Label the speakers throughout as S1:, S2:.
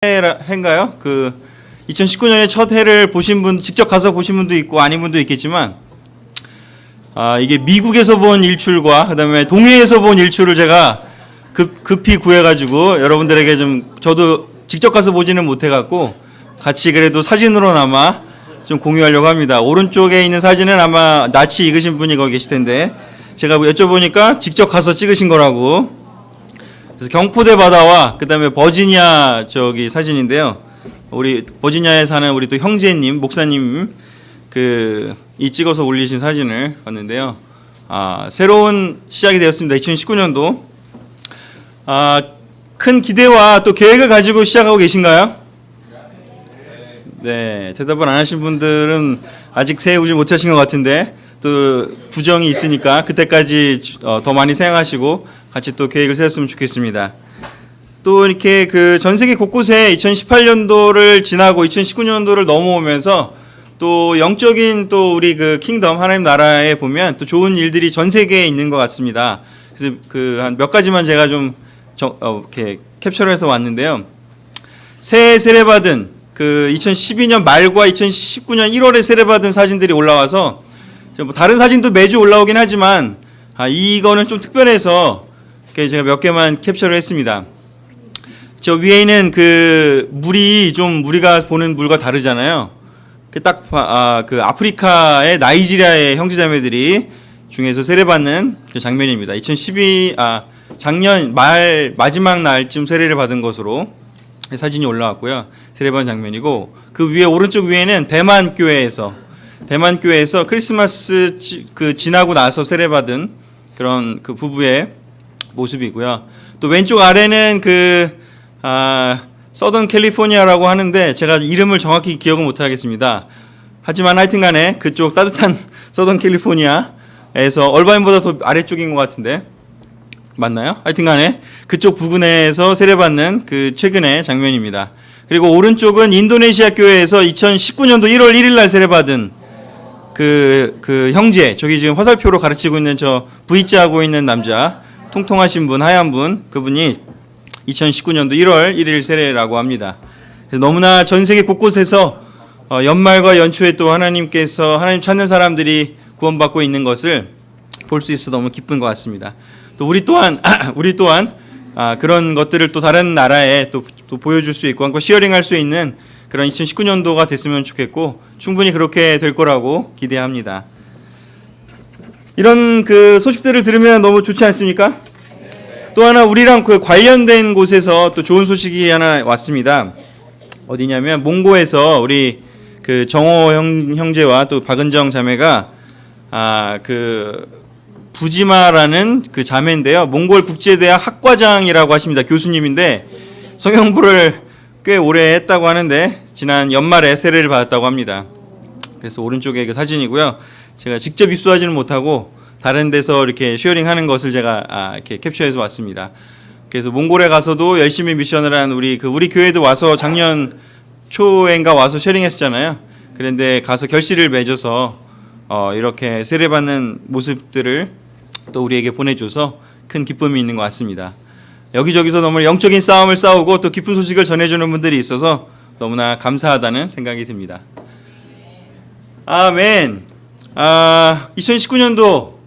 S1: 해인가요? 2019년에 첫 해를 보신 분, 직접 가서 보신 분도 있고 아닌 분도 있겠지만, 이게 미국에서 본 일출과 그다음에 동해에서 본 일출을 제가 급히 구해가지고 여러분들에게 좀, 저도 직접 가서 보지는 못해갖고 같이 그래도 사진으로나마 좀 공유하려고 합니다. 오른쪽에 있는 사진은 아마 낯이 익으신 분이 거기 계실 텐데, 제가 여쭤보니까 직접 가서 찍으신 거라고. 그래서 경포대 바다와 그다음에 버지니아 저기 사진인데요. 우리 버지니아에 사는 우리 또 형제님, 목사님 이 찍어서 올리신 사진을 봤는데요. 새로운 시작이 되었습니다. 2019년도. 큰 기대와 또 계획을 가지고 시작하고 계신가요? 네, 대답을 안 하신 분들은 아직 새해 우지 못하신 것 같은데, 또 구정이 있으니까 그때까지 더 많이 생각하시고 같이 또 계획을 세웠으면 좋겠습니다. 또 이렇게 전 세계 곳곳에 2018년도를 지나고 2019년도를 넘어오면서 또 영적인 또 우리 킹덤 하나님 나라에 보면 또 좋은 일들이 전 세계에 있는 것 같습니다. 그래서 한 몇 가지만 제가 좀 이렇게 캡처를 해서 왔는데요. 새해 세례받은 2012년 말과 2019년 1월에 세례받은 사진들이 올라와서, 뭐 다른 사진도 매주 올라오긴 하지만 이거는 좀 특별해서 제가 몇 개만 캡처를 했습니다. 저 위에 있는 물이 좀 우리가 보는 물과 다르잖아요. 딱 아프리카의 나이지리아의 형제자매들이 중에서 세례받는 장면입니다. 작년 마지막 날쯤 세례를 받은 것으로 사진이 올라왔고요. 세례받은 장면이고, 그 위에 오른쪽 위에는 대만 교회에서 크리스마스 지나고 나서 세례받은 그런 부부의 모습이고요. 또 왼쪽 아래는 서던 캘리포니아라고 하는데 제가 이름을 정확히 기억은 못 하겠습니다. 하지만 하여튼간에 그쪽 따뜻한 서던 캘리포니아에서 얼바인보다 더 아래쪽인 것 같은데 맞나요? 하여튼간에 그쪽 부근에서 세례받는 최근의 장면입니다. 그리고 오른쪽은 인도네시아 교회에서 2019년도 1월 1일 날 세례받은 형제, 저기 지금 화살표로 가르치고 있는 저 V자 하고 있는 남자, 통통하신 분, 하얀 분, 그분이 2019년도 1월 1일 세례라고 합니다. 너무나 전 세계 곳곳에서 연말과 연초에 또 하나님께서 하나님 찾는 사람들이 구원받고 있는 것을 볼 수 있어 너무 기쁜 것 같습니다. 또 우리 또한 그런 것들을 또 다른 나라에 또 보여줄 수 있고 한번 시어링할 수 있는 그런 2019년도가 됐으면 좋겠고, 충분히 그렇게 될 거라고 기대합니다. 이런 소식들을 들으면 너무 좋지 않습니까? 또 하나 우리랑 관련된 곳에서 또 좋은 소식이 하나 왔습니다. 어디냐면 몽고에서 우리 정호 형제와 또 박은정 자매가 부지마라는 자매인데요. 몽골 국제대학 학과장이라고 하십니다. 교수님인데 성형부를 꽤 오래 했다고 하는데 지난 연말에 세례를 받았다고 합니다. 그래서 오른쪽에 사진이고요. 제가 직접 입수하지는 못하고 다른 데서 이렇게 쉐어링하는 것을 제가 이렇게 캡처해서 왔습니다. 그래서 몽골에 가서도 열심히 미션을 한 우리 교회도 와서 작년 초인가 와서 쉐어링했었잖아요. 그런데 가서 결실을 맺어서 이렇게 세례받는 모습들을 또 우리에게 보내줘서 큰 기쁨이 있는 것 같습니다. 여기저기서 너무 영적인 싸움을 싸우고 또 기쁜 소식을 전해주는 분들이 있어서 너무나 감사하다는 생각이 듭니다. 아멘. 2019년도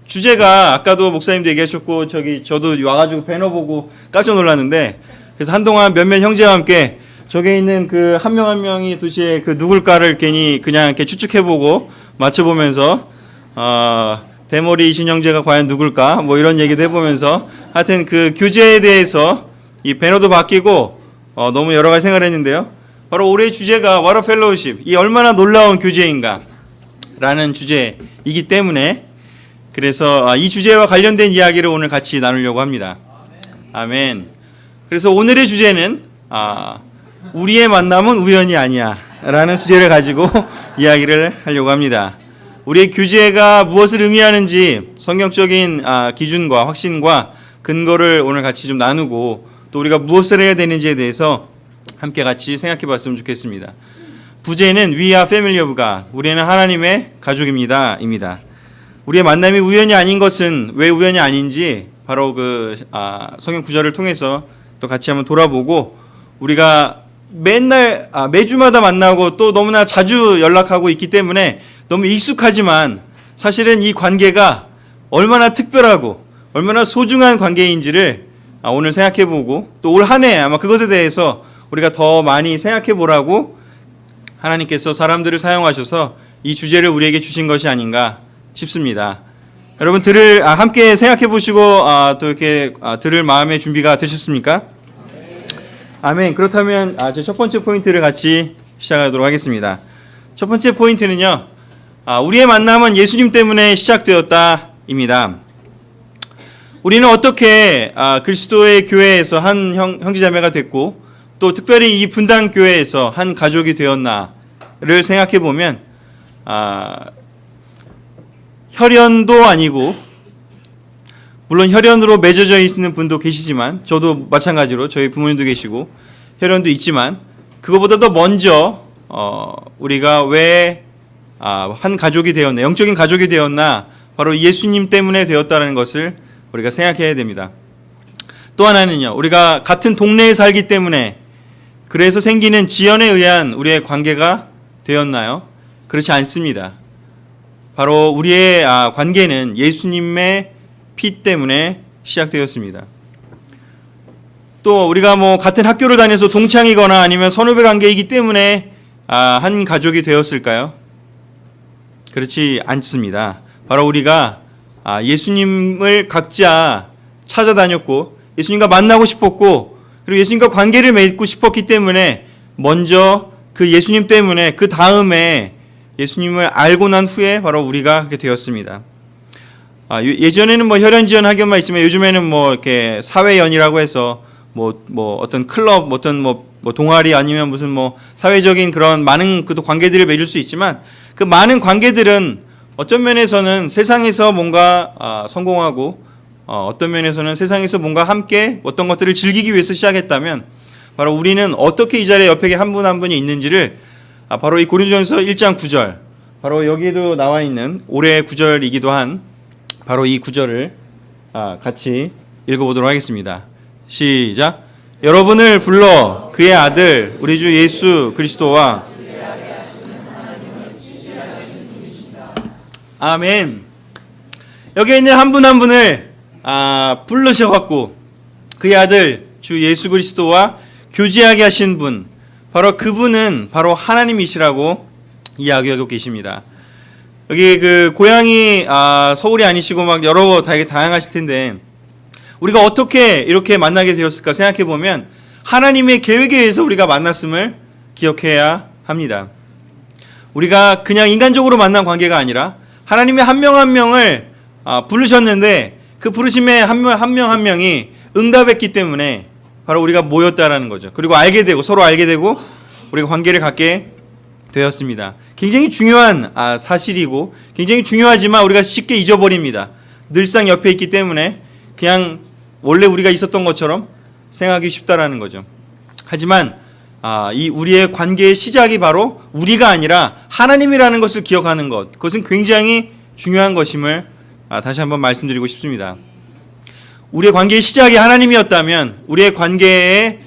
S1: 주제가 아까도 목사님도 얘기하셨고 저도 와가지고 배너 보고 깜짝 놀랐는데, 그래서 한동안 몇몇 형제와 함께 저게 있는 한 명 한 명이 도대체 누굴까를 괜히 그냥 이렇게 추측해보고 맞춰보면서 대머리 이신 형제가 과연 누굴까 뭐 이런 얘기도 해보면서 하여튼 교제에 대해서 이 배너도 바뀌고 너무 여러 가지 생각을 했는데요. 바로 올해의 주제가 What a Fellowship, 이 얼마나 놀라운 교제인가 라는 주제이기 때문에, 그래서 이 주제와 관련된 이야기를 오늘 같이 나누려고 합니다. 아멘. 그래서 오늘의 주제는 우리의 만남은 우연이 아니야 라는 주제를 가지고 이야기를 하려고 합니다. 우리의 교제가 무엇을 의미하는지 성경적인 기준과 확신과 근거를 오늘 같이 좀 나누고, 또 우리가 무엇을 해야 되는지에 대해서 함께 같이 생각해 봤으면 좋겠습니다. 부제는 We are family of God, 우리는 하나님의 가족입니다 입니다. 우리의 만남이 우연이 아닌 것은 왜 우연이 아닌지 바로 성경 구절을 통해서 또 같이 한번 돌아보고 우리가 매주마다 만나고 또 너무나 자주 연락하고 있기 때문에 너무 익숙하지만 사실은 이 관계가 얼마나 특별하고 얼마나 소중한 관계인지를 오늘 생각해보고 또 올 한 해 아마 그것에 대해서 우리가 더 많이 생각해보라고 하나님께서 사람들을 사용하셔서 이 주제를 우리에게 주신 것이 아닌가 싶습니다. 여러분 함께 생각해보시고 또 이렇게 들을 마음의 준비가 되셨습니까? 아멘. 그렇다면 제 첫 번째 포인트를 같이 시작하도록 하겠습니다. 첫 번째 포인트는요, 우리의 만남은 예수님 때문에 시작되었다입니다. 우리는 어떻게 그리스도의 교회에서 한 형제자매가 됐고 또 특별히 이 분당 교회에서 한 가족이 되었나를 생각해 보면 혈연도 아니고, 물론 혈연으로 맺어져 있는 분도 계시지만 저도 마찬가지로 저희 부모님도 계시고 혈연도 있지만 그거보다 더 먼저 우리가 왜 한 가족이 되었나, 영적인 가족이 되었나, 바로 예수님 때문에 되었다는 것을 우리가 생각해야 됩니다. 또 하나는요, 우리가 같은 동네에 살기 때문에 그래서 생기는 지연에 의한 우리의 관계가 되었나요? 그렇지 않습니다. 바로 우리의 관계는 예수님의 피 때문에 시작되었습니다. 또 우리가 같은 학교를 다녀서 동창이거나 아니면 선후배 관계이기 때문에 한 가족이 되었을까요? 그렇지 않습니다. 바로 우리가 예수님을 각자 찾아다녔고 예수님과 만나고 싶었고 그리고 예수님과 관계를 맺고 싶었기 때문에 먼저 그 예수님 때문에 그 다음에 예수님을 알고 난 후에 바로 우리가 그렇게 되었습니다. 예전에는 혈연지연 학연만 있지만 요즘에는 이렇게 사회연이라고 해서 어떤 클럽, 어떤 동아리 아니면 무슨 사회적인 그런 많은 그 관계들을 맺을 수 있지만 그 많은 관계들은 어떤 면에서는 세상에서 뭔가 성공하고 어떤 면에서는 세상에서 뭔가 함께 어떤 것들을 즐기기 위해서 시작했다면 바로 우리는 어떻게 이 자리에 옆에 한 분 한 분이 있는지를 바로 이 고린도전서 1장 9절, 바로 여기에도 나와 있는 올해 구절이기도 한 바로 이 구절을 같이 읽어보도록 하겠습니다. 시작. 여러분을 불러 그의 아들 우리 주 예수 그리스도와 아멘. 여기 있는 한 분 한 분을 부르셔갖고 그의 아들 주 예수 그리스도와 교제하게 하신 분, 바로 그분은 바로 하나님이시라고 이야기하고 계십니다. 여기 그 고향이 서울이 아니시고 여러 되게 다양하실 텐데 우리가 어떻게 이렇게 만나게 되었을까 생각해 보면 하나님의 계획에 의해서 우리가 만났음을 기억해야 합니다. 우리가 그냥 인간적으로 만난 관계가 아니라 하나님의 한 명 한 명을 부르셨는데 그 부르심에 한 명 한 명이 응답했기 때문에 바로 우리가 모였다라는 거죠. 그리고 알게 되고 서로 알게 되고 우리가 관계를 갖게 되었습니다. 굉장히 중요한 사실이고 굉장히 중요하지만 우리가 쉽게 잊어버립니다. 늘상 옆에 있기 때문에 그냥 원래 우리가 있었던 것처럼 생각하기 쉽다라는 거죠. 하지만 이 우리의 관계의 시작이 바로 우리가 아니라 하나님이라는 것을 기억하는 것, 그것은 굉장히 중요한 것임을 다시 한번 말씀드리고 싶습니다. 우리의 관계의 시작이 하나님이었다면 우리의 관계의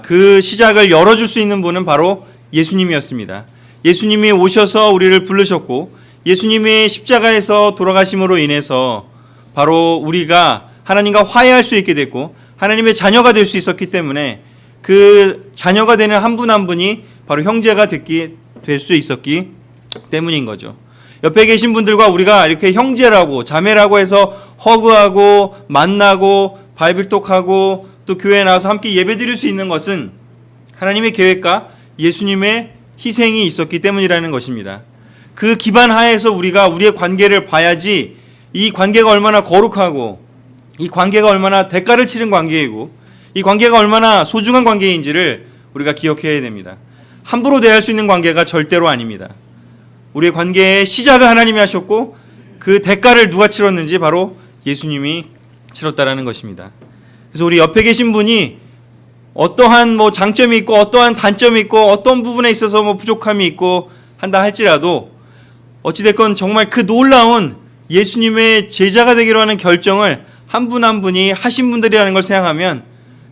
S1: 그 시작을 열어줄 수 있는 분은 바로 예수님이었습니다. 예수님이 오셔서 우리를 부르셨고 예수님이 십자가에서 돌아가심으로 인해서 바로 우리가 하나님과 화해할 수 있게 됐고 하나님의 자녀가 될 수 있었기 때문에 그 자녀가 되는 한 분 한 분이 바로 형제가 될 수 있었기 때문인 거죠. 옆에 계신 분들과 우리가 이렇게 형제라고 자매라고 해서 허그하고 만나고 바이블톡하고 또 교회에 나와서 함께 예배드릴 수 있는 것은 하나님의 계획과 예수님의 희생이 있었기 때문이라는 것입니다. 그 기반 하에서 우리가 우리의 관계를 봐야지 이 관계가 얼마나 거룩하고 이 관계가 얼마나 대가를 치른 관계이고 이 관계가 얼마나 소중한 관계인지를 우리가 기억해야 됩니다. 함부로 대할 수 있는 관계가 절대로 아닙니다. 우리의 관계의 시작을 하나님이 하셨고 그 대가를 누가 치렀는지 바로 예수님이 치렀다라는 것입니다. 그래서 우리 옆에 계신 분이 어떠한 장점이 있고 어떠한 단점이 있고 어떤 부분에 있어서 부족함이 있고 한다 할지라도 어찌됐건 정말 그 놀라운 예수님의 제자가 되기로 하는 결정을 한 분 한 분이 하신 분들이라는 걸 생각하면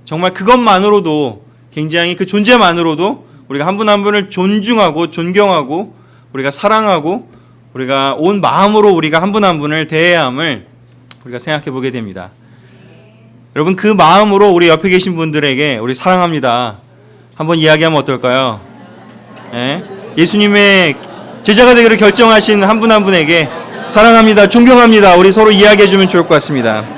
S1: 정말 그것만으로도 굉장히 그 존재만으로도 우리가 한 분 한 분을 존중하고 존경하고 우리가 사랑하고 우리가 온 마음으로 우리가 한 분 한 분을 대해야 함을 우리가 생각해 보게 됩니다. 여러분 그 마음으로 우리 옆에 계신 분들에게 우리 사랑합니다 한번 이야기하면 어떨까요? 예? 예수님의 제자가 되기로 결정하신 한 분 한 분에게 사랑합니다, 존경합니다 우리 서로 이야기해 주면 좋을 것 같습니다.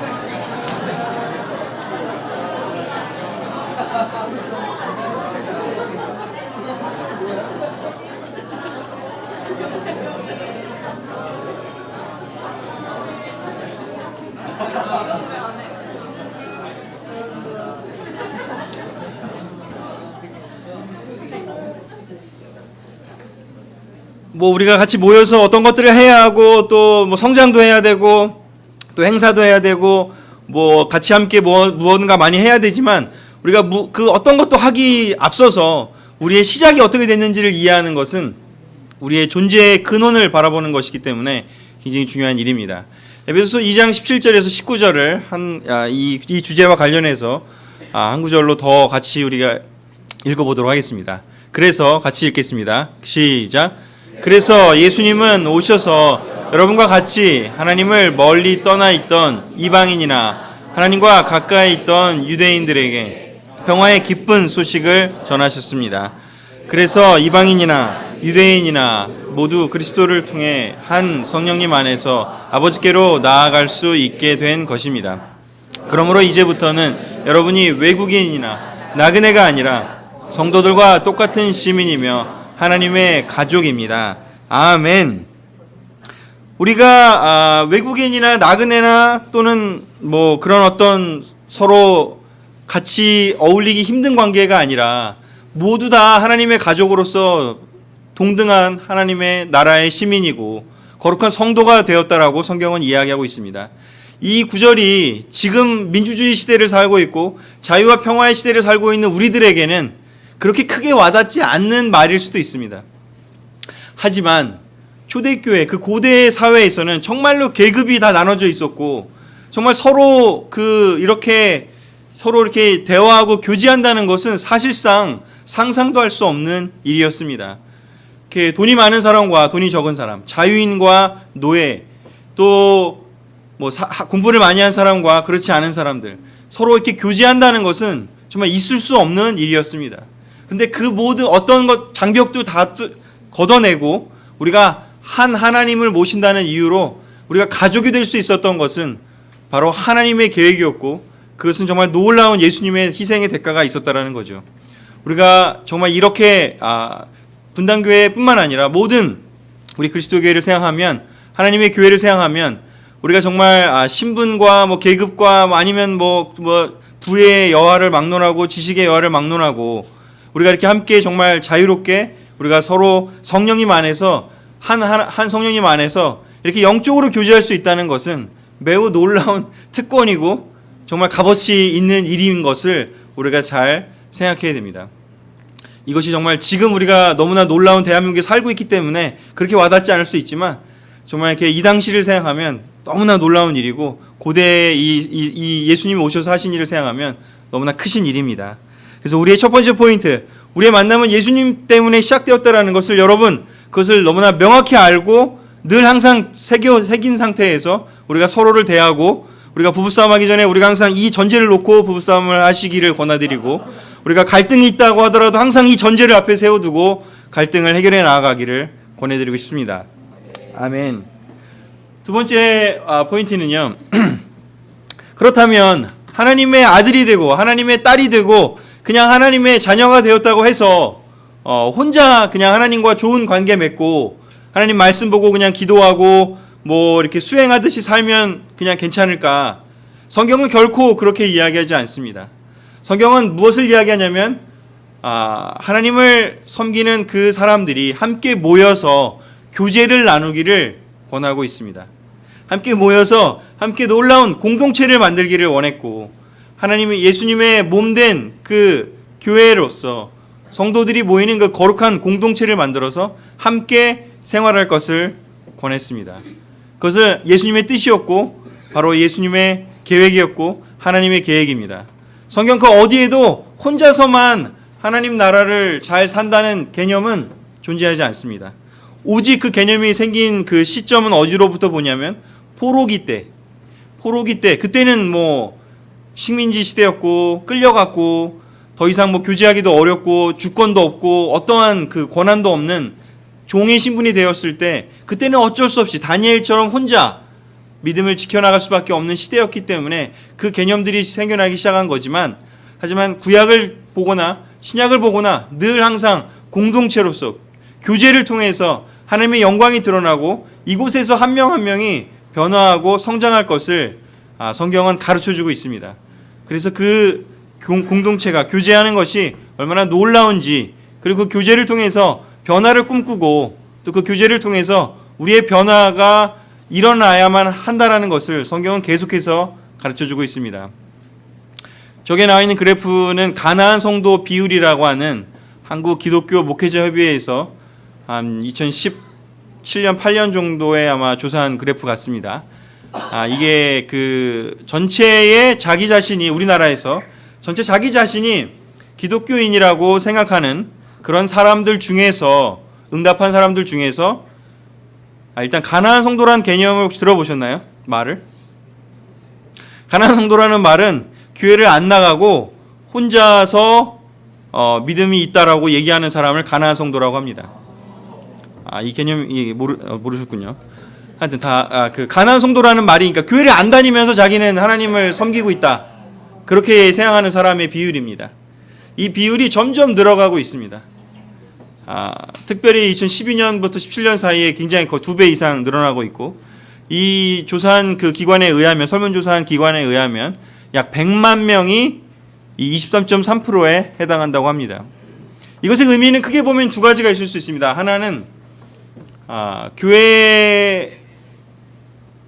S1: 뭐 우리가 같이 모여서 어떤 것들을 해야 하고 또 뭐 성장도 해야 되고 또 행사도 해야 되고 뭐 같이 함께 무언가 많이 해야 되지만 우리가 그 어떤 것도 하기 앞서서 우리의 시작이 어떻게 됐는지를 이해하는 것은 우리의 존재의 근원을 바라보는 것이기 때문에 굉장히 중요한 일입니다. 에베소서 2장 17절에서 19절을 이 주제와 관련해서 한 구절로 더 같이 우리가 읽어보도록 하겠습니다. 그래서 같이 읽겠습니다. 시작. 그래서 예수님은 오셔서 여러분과 같이 하나님을 멀리 떠나 있던 이방인이나 하나님과 가까이 있던 유대인들에게 평화의 기쁜 소식을 전하셨습니다. 그래서 이방인이나 유대인이나 모두 그리스도를 통해 한 성령님 안에서 아버지께로 나아갈 수 있게 된 것입니다. 그러므로 이제부터는 여러분이 외국인이나 나그네가 아니라 성도들과 똑같은 시민이며 하나님의 가족입니다. 아멘. 우리가 외국인이나 나그네나 또는 뭐 그런 어떤 서로 같이 어울리기 힘든 관계가 아니라 모두 다 하나님의 가족으로서 동등한 하나님의 나라의 시민이고 거룩한 성도가 되었다라고 성경은 이야기하고 있습니다. 이 구절이 지금 민주주의 시대를 살고 있고 자유와 평화의 시대를 살고 있는 우리들에게는 그렇게 크게 와닿지 않는 말일 수도 있습니다. 하지만 초대교회 그 고대 사회에서는 정말로 계급이 다 나눠져 있었고 정말 서로 이렇게 대화하고 교제한다는 것은 사실상 상상도 할 수 없는 일이었습니다. 이렇게 돈이 많은 사람과 돈이 적은 사람, 자유인과 노예, 또 뭐 공부를 많이 한 사람과 그렇지 않은 사람들 서로 이렇게 교제한다는 것은 정말 있을 수 없는 일이었습니다. 근데 그 모든 어떤 것 장벽도 다 걷어내고 우리가 한 하나님을 모신다는 이유로 우리가 가족이 될 수 있었던 것은 바로 하나님의 계획이었고 그것은 정말 놀라운 예수님의 희생의 대가가 있었다라는 거죠. 우리가 정말 이렇게 분당교회뿐만 아니라 모든 우리 그리스도교회를 생각하면 하나님의 교회를 생각하면 우리가 정말 신분과 뭐 계급과 아니면 뭐 부의 여하를 막론하고 지식의 여하를 막론하고 우리가 이렇게 함께 정말 자유롭게 우리가 서로 성령님 안에서 한 성령님 안에서 이렇게 영적으로 교제할 수 있다는 것은 매우 놀라운 특권이고 정말 값어치 있는 일인 것을 우리가 잘 생각해야 됩니다. 이것이 정말 지금 우리가 너무나 놀라운 대한민국에 살고 있기 때문에 그렇게 와닿지 않을 수 있지만 정말 이렇게 이 당시를 생각하면 너무나 놀라운 일이고 고대에 이 예수님이 오셔서 하신 일을 생각하면 너무나 크신 일입니다. 그래서 우리의 첫 번째 포인트, 우리의 만남은 예수님 때문에 시작되었다라는 것을 여러분 그것을 너무나 명확히 알고 늘 항상 새긴 상태에서 우리가 서로를 대하고 우리가 부부싸움 하기 전에 우리가 항상 이 전제를 놓고 부부싸움을 하시기를 권하드리고 우리가 갈등이 있다고 하더라도 항상 이 전제를 앞에 세워두고 갈등을 해결해 나아가기를 권해드리고 싶습니다. 아멘. 두 번째 포인트는요. 그렇다면 하나님의 아들이 되고 하나님의 딸이 되고 그냥 하나님의 자녀가 되었다고 해서 혼자 그냥 하나님과 좋은 관계 맺고 하나님 말씀 보고 그냥 기도하고 뭐 이렇게 수행하듯이 살면 그냥 괜찮을까? 성경은 결코 그렇게 이야기하지 않습니다. 성경은 무엇을 이야기하냐면 하나님을 섬기는 그 사람들이 함께 모여서 교제를 나누기를 권하고 있습니다. 함께 모여서 함께 놀라운 공동체를 만들기를 원했고 하나님이 예수님의 몸된 그 교회로서 성도들이 모이는 그 거룩한 공동체를 만들어서 함께 생활할 것을 권했습니다. 그것은 예수님의 뜻이었고 바로 예수님의 계획이었고 하나님의 계획입니다. 성경 그 어디에도 혼자서만 하나님 나라를 잘 산다는 개념은 존재하지 않습니다. 오직 그 개념이 생긴 그 시점은 어디로부터 보냐면 포로기 때. 그때는 뭐 식민지 시대였고 끌려갔고 더 이상 뭐 교제하기도 어렵고 주권도 없고 어떠한 그 권한도 없는 종의 신분이 되었을 때, 그때는 어쩔 수 없이 다니엘처럼 혼자 믿음을 지켜나갈 수밖에 없는 시대였기 때문에 그 개념들이 생겨나기 시작한 거지만, 하지만 구약을 보거나 신약을 보거나 늘 항상 공동체로서 교제를 통해서 하나님의 영광이 드러나고 이곳에서 한 명 한 명이 변화하고 성장할 것을 성경은 가르쳐주고 있습니다. 그래서 그 공동체가 교제하는 것이 얼마나 놀라운지, 그리고 그 교제를 통해서 변화를 꿈꾸고 또 그 교제를 통해서 우리의 변화가 일어나야만 한다라는 것을 성경은 계속해서 가르쳐주고 있습니다. 저기에 나와 있는 그래프는 가나안 성도 비율이라고 하는 한국 기독교 목회자 협의회에서 한 2017년 8년 정도에 아마 조사한 그래프 같습니다. 이게 그 전체의 자기 자신이, 우리나라에서 전체 자기 자신이 기독교인이라고 생각하는 그런 사람들 중에서, 응답한 사람들 중에서 일단 가나안 성도라는 개념을 혹시 들어보셨나요? 말을? 가나안 성도라는 말은 교회를 안 나가고 혼자서 믿음이 있다라고 얘기하는 사람을 가나안 성도라고 합니다. 이 개념 모르셨군요. 하여튼 그 가나안 성도라는 말이, 그러니까 교회를 안 다니면서 자기는 하나님을 섬기고 있다, 그렇게 생각하는 사람의 비율입니다. 이 비율이 점점 늘어가고 있습니다. 특별히 2012년부터 17년 사이에 굉장히 거의 2배 이상 늘어나고 있고, 이 조사한 그 기관에 의하면, 설문조사한 기관에 의하면 약 100만 명이 이 23.3%에 해당한다고 합니다. 이것의 의미는 크게 보면 두 가지가 있을 수 있습니다. 하나는 교회가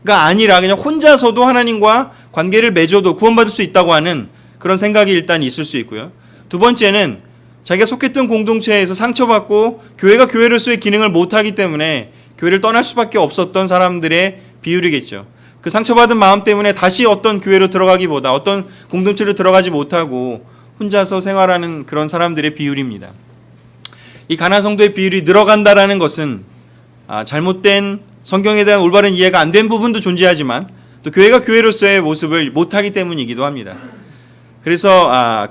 S1: 아니라 그냥 혼자서도 하나님과 관계를 맺어도 구원받을 수 있다고 하는 그런 생각이 일단 있을 수 있고요. 두 번째는 자기가 속했던 공동체에서 상처받고 교회가 교회로서의 기능을 못하기 때문에 교회를 떠날 수밖에 없었던 사람들의 비율이겠죠. 그 상처받은 마음 때문에 다시 어떤 교회로 들어가기보다 어떤 공동체로 들어가지 못하고 혼자서 생활하는 그런 사람들의 비율입니다. 이 가나안 성도의 비율이 늘어간다라는 것은 잘못된 성경에 대한 올바른 이해가 안 된 부분도 존재하지만 또 교회가 교회로서의 모습을 못하기 때문이기도 합니다. 그래서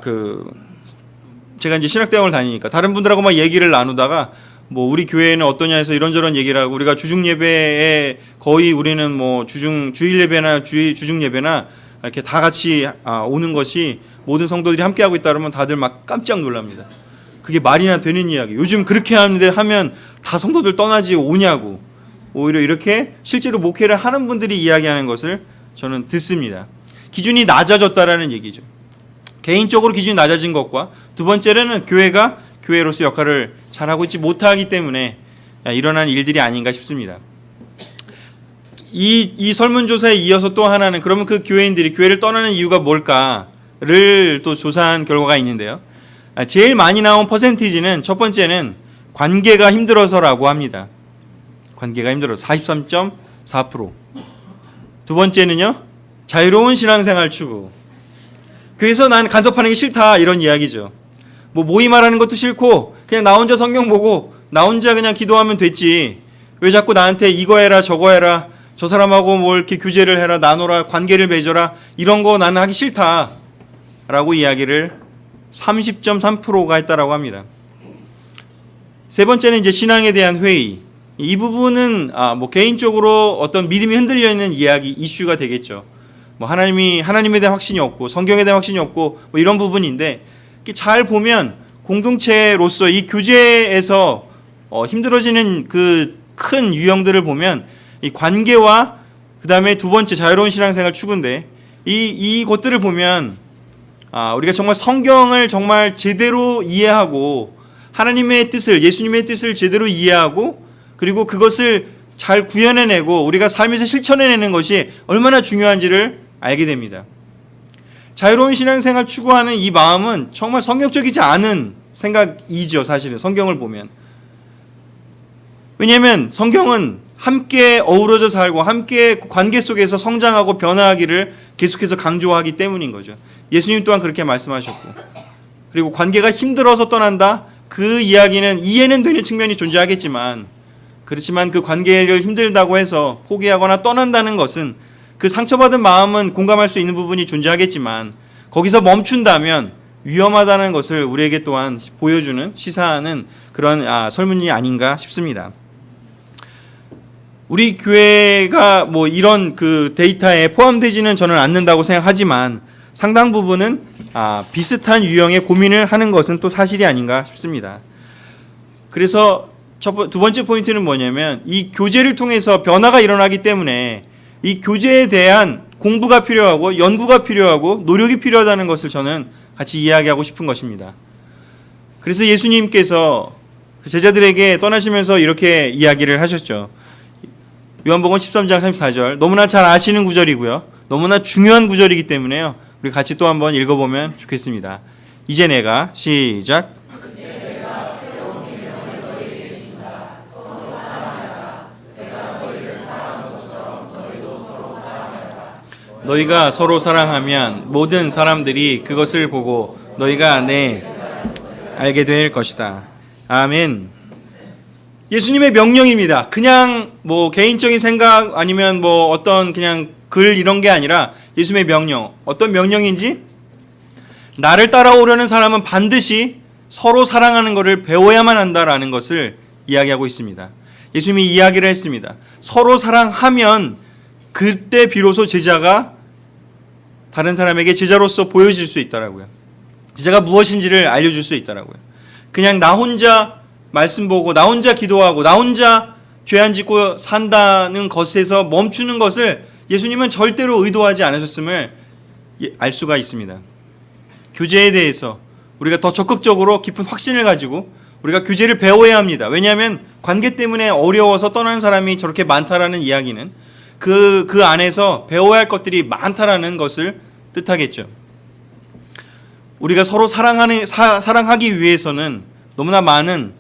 S1: 제가 이제 신학대학원을 다니니까 다른 분들하고 막 얘기를 나누다가 뭐 우리 교회는 어떠냐 해서 이런저런 얘기를 하고, 우리가 주중 예배에 거의 우리는 뭐 주일 예배나 주중 예배나 이렇게 다 같이 오는 것이 모든 성도들이 함께 하고 있다 그러면 다들 막 깜짝 놀랍니다. 그게 말이나 되는 이야기. 요즘 그렇게 하면 다 성도들 떠나지 오냐고. 오히려 이렇게 실제로 목회를 하는 분들이 이야기하는 것을 저는 듣습니다. 기준이 낮아졌다라는 얘기죠. 개인적으로 기준이 낮아진 것과 두 번째는 교회가 교회로서 역할을 잘하고 있지 못하기 때문에 일어난 일들이 아닌가 싶습니다. 이 설문조사에 이어서 또 하나는, 그러면 그 교회인들이 교회를 떠나는 이유가 뭘까를 또 조사한 결과가 있는데요. 제일 많이 나온 퍼센티지는, 첫 번째는 관계가 힘들어서라고 합니다. 관계가 힘들어서 43.4%. 두 번째는요, 자유로운 신앙생활 추구. 교회에서 난 간섭하는 게 싫다, 이런 이야기죠. 뭐 모임하라는 것도 싫고 그냥 나 혼자 성경 보고 나 혼자 그냥 기도하면 됐지, 왜 자꾸 나한테 이거 해라 저거 해라, 저 사람하고 뭐 이렇게 교제를 해라, 나눠라, 관계를 맺어라, 이런 거 나는 하기 싫다 라고 이야기를 30.3%가 했다라고 합니다. 세 번째는 이제 신앙에 대한 회의. 이 부분은 뭐 개인적으로 어떤 믿음이 흔들려 있는 이슈가 되겠죠. 뭐 하나님에 대한 확신이 없고 성경에 대한 확신이 없고 뭐 이런 부분인데, 잘 보면 공동체로서 이 교제에서 힘들어지는 그 큰 유형들을 보면 이 관계와 그 다음에 두 번째 자유로운 신앙생활 추구인데, 이 것들을 보면 우리가 정말 성경을 정말 제대로 이해하고 하나님의 뜻을, 예수님의 뜻을 제대로 이해하고 그리고 그것을 잘 구현해내고 우리가 삶에서 실천해내는 것이 얼마나 중요한지를 알게 됩니다. 자유로운 신앙생활 추구하는 이 마음은 정말 성경적이지 않은 생각이죠. 사실은 성경을 보면. 왜냐하면 성경은 함께 어우러져 살고 함께 관계 속에서 성장하고 변화하기를 계속해서 강조하기 때문인 거죠. 예수님 또한 그렇게 말씀하셨고, 그리고 관계가 힘들어서 떠난다, 그 이야기는 이해는 되는 측면이 존재하겠지만, 그렇지만 그 관계를 힘들다고 해서 포기하거나 떠난다는 것은, 그 상처받은 마음은 공감할 수 있는 부분이 존재하겠지만 거기서 멈춘다면 위험하다는 것을 우리에게 또한 보여주는, 시사하는 그런 설문이 아닌가 싶습니다. 우리 교회가 뭐 이런 그 데이터에 포함되지는 저는 않는다고 생각하지만 상당 부분은 비슷한 유형의 고민을 하는 것은 또 사실이 아닌가 싶습니다. 그래서 두 번째 포인트는 뭐냐면, 이 교제를 통해서 변화가 일어나기 때문에 이 교제에 대한 공부가 필요하고 연구가 필요하고 노력이 필요하다는 것을 저는 같이 이야기하고 싶은 것입니다. 그래서 예수님께서 제자들에게 떠나시면서 이렇게 이야기를 하셨죠. 요한복음 13장 34절, 너무나 잘 아시는 구절이고요, 너무나 중요한 구절이기 때문에요, 우리 같이 또 한번 읽어보면 좋겠습니다. 이제 내가, 시작, 너희가 서로 사랑하면 모든 사람들이 그것을 보고 너희가 내 알게 될 것이다. 아멘. 예수님의 명령입니다. 그냥 뭐 개인적인 생각 아니면 뭐 어떤 그냥 글 이런 게 아니라 예수님의 명령. 어떤 명령인지, 나를 따라오려는 사람은 반드시 서로 사랑하는 것을 배워야만 한다라는 것을 이야기하고 있습니다. 예수님이 이야기를 했습니다. 서로 사랑하면 그때 비로소 제자가 다른 사람에게 제자로서 보여질 수 있다라고요. 제자가 무엇인지를 알려줄 수 있다라고요. 그냥 나 혼자 말씀 보고 나 혼자 기도하고 나 혼자 죄 안 짓고 산다는 것에서 멈추는 것을 예수님은 절대로 의도하지 않으셨음을 알 수가 있습니다. 교제에 대해서 우리가 더 적극적으로 깊은 확신을 가지고 우리가 교제를 배워야 합니다. 왜냐하면 관계 때문에 어려워서 떠나는 사람이 저렇게 많다라는 이야기는 그 안에서 배워야 할 것들이 많다라는 것을 뜻하겠죠. 우리가 서로 사랑하기 위해서는 너무나 많은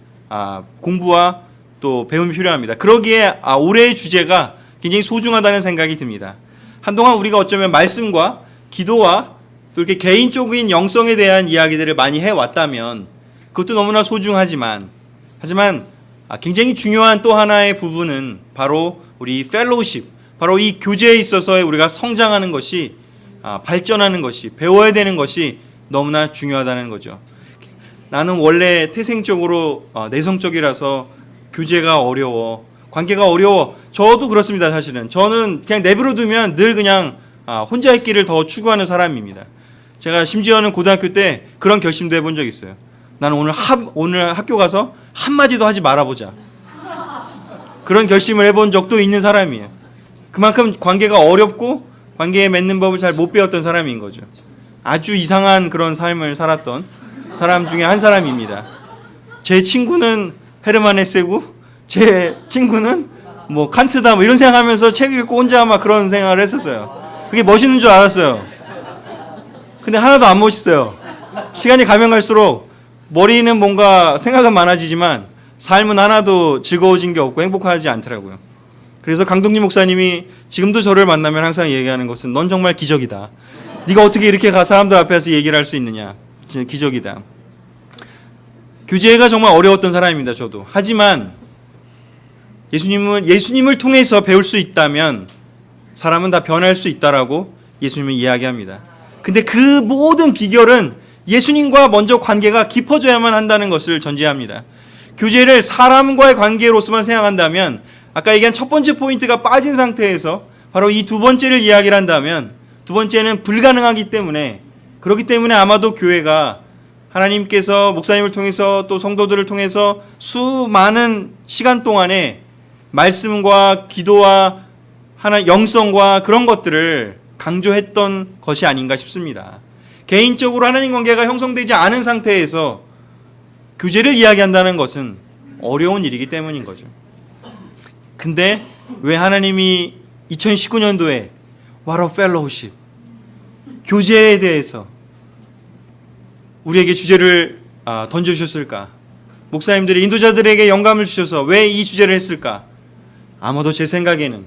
S1: 공부와 또 배움이 필요합니다. 그러기에 올해의 주제가 굉장히 소중하다는 생각이 듭니다. 한동안 우리가 어쩌면 말씀과 기도와 또 이렇게 개인적인 영성에 대한 이야기들을 많이 해왔다면 그것도 너무나 소중하지만, 하지만 굉장히 중요한 또 하나의 부분은 바로 우리 펠로우십, 바로 이 교제에 있어서 우리가 성장하는 것이, 발전하는 것이, 배워야 되는 것이 너무나 중요하다는 거죠. 나는 원래 태생적으로 내성적이라서 교제가 어려워, 관계가 어려워. 저도 그렇습니다. 사실은 저는 그냥 내버려 두면 늘 그냥 혼자 있기를 더 추구하는 사람입니다. 제가 심지어는 고등학교 때 그런 결심도 해본 적이 있어요. 나는 오늘 학교 가서 한마디도 하지 말아보자. 그런 결심을 해본 적도 있는 사람이에요. 그만큼 관계가 어렵고 관계에 맺는 법을 잘 못 배웠던 사람인 거죠. 아주 이상한 그런 삶을 살았던 사람 중에 한 사람입니다. 제 친구는 헤르만 헤세고 제 친구는 뭐 칸트다 뭐 이런 생각하면서 책 읽고 혼자 막 그런 생각을 했었어요. 그게 멋있는 줄 알았어요. 근데 하나도 안 멋있어요. 시간이 가면 갈수록 머리는 뭔가 생각은 많아지지만 삶은 하나도 즐거워진 게 없고 행복하지 않더라고요. 그래서 강동진 목사님이 지금도 저를 만나면 항상 얘기하는 것은, 넌 정말 기적이다. 네가 어떻게 이렇게 사람들 앞에서 얘기를 할 수 있느냐. 진짜 기적이다. 교제가 정말 어려웠던 사람입니다. 저도. 하지만 예수님을 통해서 배울 수 있다면 사람은 다 변할 수 있다라고 예수님은 이야기합니다. 근데 그 모든 비결은 예수님과 먼저 관계가 깊어져야만 한다는 것을 전제합니다. 교제를 사람과의 관계로서만 생각한다면, 아까 얘기한 첫 번째 포인트가 빠진 상태에서 바로 이 두 번째를 이야기를 한다면, 두 번째는 불가능하기 때문에, 그렇기 때문에 아마도 교회가 하나님께서 목사님을 통해서 또 성도들을 통해서 수많은 시간 동안에 말씀과 기도와 영성과 그런 것들을 강조했던 것이 아닌가 싶습니다. 개인적으로 하나님 관계가 형성되지 않은 상태에서 교제를 이야기한다는 것은 어려운 일이기 때문인 거죠. 근데 왜 하나님이 2019년도에 What a Fellowship, 교제에 대해서 우리에게 주제를 던져주셨을까? 목사님들이 인도자들에게 영감을 주셔서 왜 이 주제를 했을까? 아마도 제 생각에는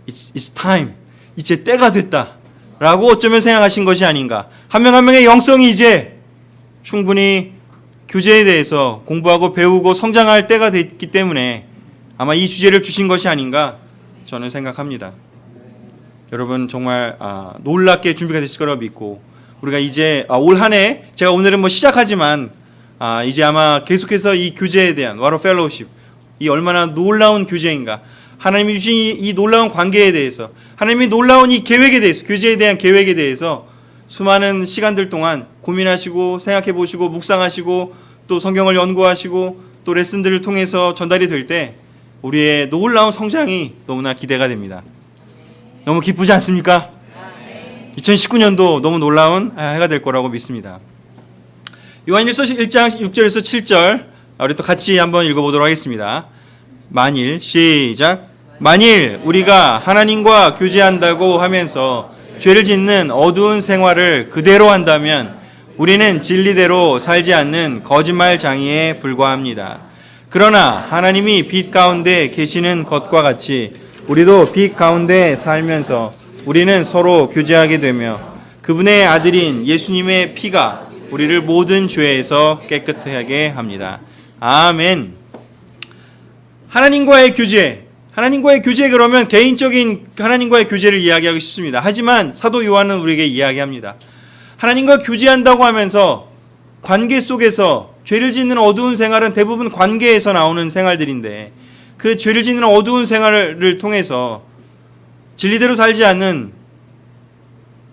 S1: It's time, 이제 때가 됐다. 라고 어쩌면 생각하신 것이 아닌가. 한 명 한 명의 영성이 이제 충분히 교제에 대해서 공부하고 배우고 성장할 때가 됐기 때문에 아마 이 주제를 주신 것이 아닌가 저는 생각합니다. 여러분 정말 놀랍게 준비가 되실 거라고 믿고, 우리가 이제 올 한 해, 제가 오늘은 시작하지만 이제 아마 계속해서 이 교제에 대한 와로 펠로우십, 이 얼마나 놀라운 교제인가, 하나님이 주신 이 놀라운 관계에 대해서, 하나님이 놀라운 이 계획에 대해서, 교제에 대한 계획에 대해서 수많은 시간들 동안 고민하시고 생각해 보시고 묵상하시고 또 성경을 연구하시고 또 레슨들을 통해서 전달이 될 때 우리의 놀라운 성장이 너무나 기대가 됩니다. 너무 기쁘지 않습니까? 2019년도 너무 놀라운 해가 될 거라고 믿습니다. 요한일서 1장 6절에서 7절 우리 또 같이 한번 읽어보도록 하겠습니다. 만일, 시작. 만일 우리가 하나님과 교제한다고 하면서 죄를 짓는 어두운 생활을 그대로 한다면 우리는 진리대로 살지 않는 거짓말장이에 불과합니다. 그러나 하나님이 빛 가운데 계시는 것과 같이 우리도 빛 가운데 살면서 우리는 서로 교제하게 되며 그분의 아들인 예수님의 피가 우리를 모든 죄에서 깨끗하게 합니다. 아멘. 하나님과의 교제, 그러면 개인적인 하나님과의 교제를 이야기하고 싶습니다. 하지만 사도 요한은 우리에게 이야기합니다. 하나님과 교제한다고 하면서 관계 속에서 죄를 짓는 어두운 생활은 대부분 관계에서 나오는 생활들인데, 그 죄를 짓는 어두운 생활을 통해서 진리대로 살지 않는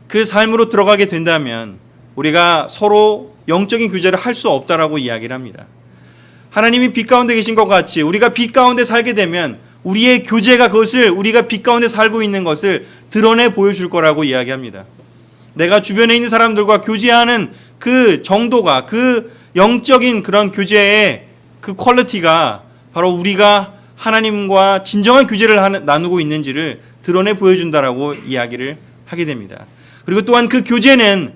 S1: 그 삶으로 들어가게 된다면 우리가 서로 영적인 교제를 할 수 없다라고 이야기를 합니다. 하나님이 빛 가운데 계신 것 같이 우리가 빛 가운데 살게 되면 우리의 교제가 그것을, 우리가 빛 가운데 살고 있는 것을 드러내 보여줄 거라고 이야기합니다. 내가 주변에 있는 사람들과 교제하는 그 정도가, 그 영적인 그런 교제의 그 퀄리티가 바로 우리가 하나님과 진정한 교제를 나누고 있는지를 드러내 보여준다라고 이야기를 하게 됩니다. 그리고 또한 그 교제는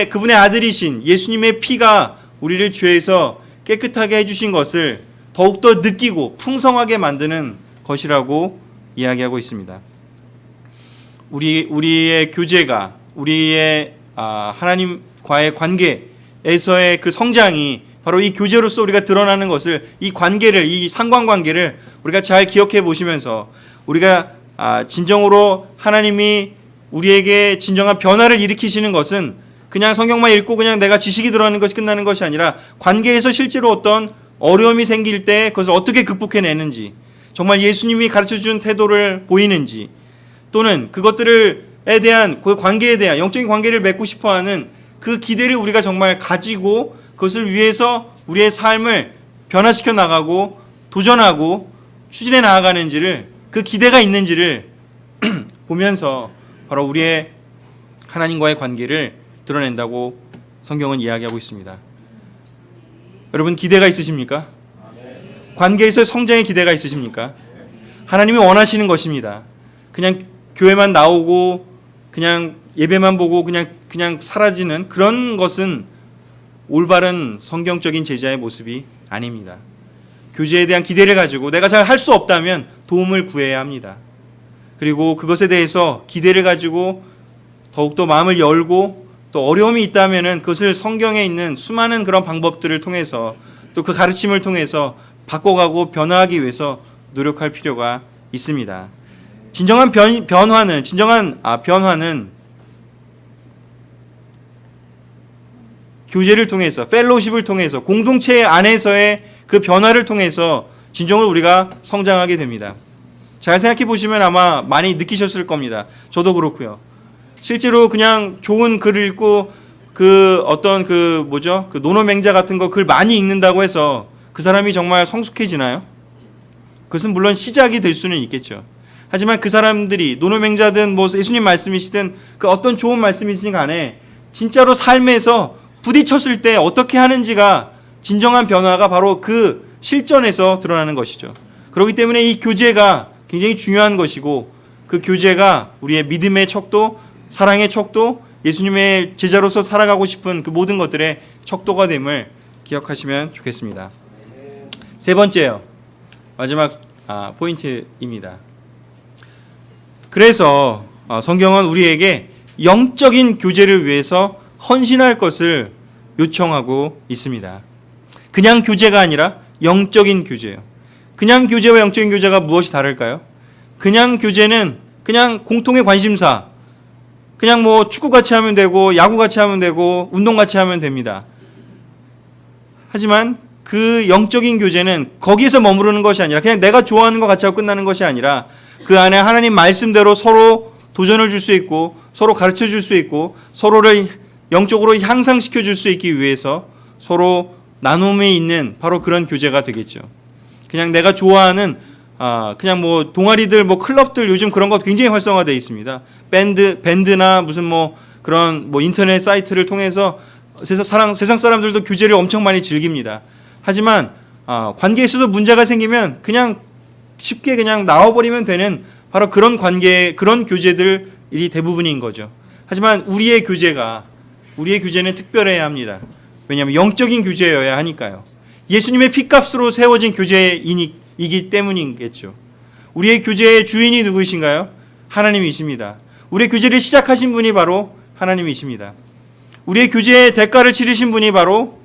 S1: 그분의 아들이신 예수님의 피가 우리를 죄에서 깨끗하게 해주신 것을 더욱더 느끼고 풍성하게 만드는 것이라고 이야기하고 있습니다. 우리의 교제가, 우리의 하나님과의 관계에서의 그 성장이 바로 이 교제로서 우리가 드러나는 것을, 이 관계를, 이 상관관계를 우리가 잘 기억해 보시면서 우리가 진정으로 하나님이 우리에게 진정한 변화를 일으키시는 것은 그냥 성경만 읽고 그냥 내가 지식이 들어가는 것이 끝나는 것이 아니라 관계에서 실제로 어떤 어려움이 생길 때 그것을 어떻게 극복해내는지, 정말 예수님이 가르쳐준 태도를 보이는지, 또는 그것들에 대한, 그 관계에 대한 영적인 관계를 맺고 싶어하는 그 기대를 우리가 정말 가지고 그것을 위해서 우리의 삶을 변화시켜 나가고 도전하고 추진해 나아가는지를, 그 기대가 있는지를 보면서 바로 우리의 하나님과의 관계를 드러낸다고 성경은 이야기하고 있습니다. 여러분 기대가 있으십니까? 관계에서 성장의 기대가 있으십니까? 하나님이 원하시는 것입니다. 그냥 교회만 나오고 그냥 예배만 보고 그냥 사라지는 그런 것은 올바른 성경적인 제자의 모습이 아닙니다. 교제에 대한 기대를 가지고 내가 잘 할 수 없다면 도움을 구해야 합니다. 그리고 그것에 대해서 기대를 가지고 더욱더 마음을 열고 또 어려움이 있다면은 그것을 성경에 있는 수많은 그런 방법들을 통해서 또 그 가르침을 통해서 바꿔가고 변화하기 위해서 노력할 필요가 있습니다. 진정한 변화는 교제를 통해서, 펠로우십을 통해서, 공동체 안에서의 그 변화를 통해서 진정으로 우리가 성장하게 됩니다. 잘 생각해 보시면 아마 많이 느끼셨을 겁니다. 저도 그렇고요. 실제로 그냥 좋은 글을 읽고 그 어떤 그 노노맹자 같은 거 글 많이 읽는다고 해서 그 사람이 정말 성숙해지나요? 그것은 물론 시작이 될 수는 있겠죠. 하지만 그 사람들이 노노맹자든 예수님 말씀이시든 그 어떤 좋은 말씀이시든 간에 진짜로 삶에서 부딪혔을 때 어떻게 하는지가 진정한 변화가 바로 그 실전에서 드러나는 것이죠. 그렇기 때문에 이 교제가 굉장히 중요한 것이고, 그 교제가 우리의 믿음의 척도, 사랑의 척도, 예수님의 제자로서 살아가고 싶은 그 모든 것들의 척도가 됨을 기억하시면 좋겠습니다. 세 번째요, 마지막 포인트입니다. 그래서 성경은 우리에게 영적인 교제를 위해서 헌신할 것을 요청하고 있습니다. 그냥 교제가 아니라 영적인 교제예요. 그냥 교제와 영적인 교제가 무엇이 다를까요? 그냥 교제는 그냥 공통의 관심사, 그냥 뭐 축구 같이 하면 되고 야구 같이 하면 되고 운동 같이 하면 됩니다. 하지만 그 영적인 교제는 거기에서 머무르는 것이 아니라 그냥 내가 좋아하는 것 같이 하고 끝나는 것이 아니라 그 안에 하나님 말씀대로 서로 도전을 줄 수 있고 서로 가르쳐 줄 수 있고 서로를 영적으로 향상시켜 줄 수 있기 위해서 서로 나눔에 있는 바로 그런 교제가 되겠죠. 그냥 내가 좋아하는 그냥 뭐 동아리들 뭐 클럽들 요즘 그런 거 굉장히 활성화되어 있습니다. 밴드나 무슨 뭐 그런 뭐 인터넷 사이트를 통해서 세상 사람들도 교제를 엄청 많이 즐깁니다. 하지만 관계에서도 문제가 생기면 그냥 쉽게 그냥 나와버리면 되는 바로 그런 관계, 그런 교제들이 대부분인 거죠. 하지만 우리의 교제는 특별해야 합니다. 왜냐하면 영적인 교제여야 하니까요. 예수님의 피값으로 세워진 교제이기 때문이겠죠. 우리의 교제의 주인이 누구이신가요? 하나님이십니다. 우리의 교제를 시작하신 분이 바로 하나님이십니다. 우리의 교제의 대가를 치르신 분이 바로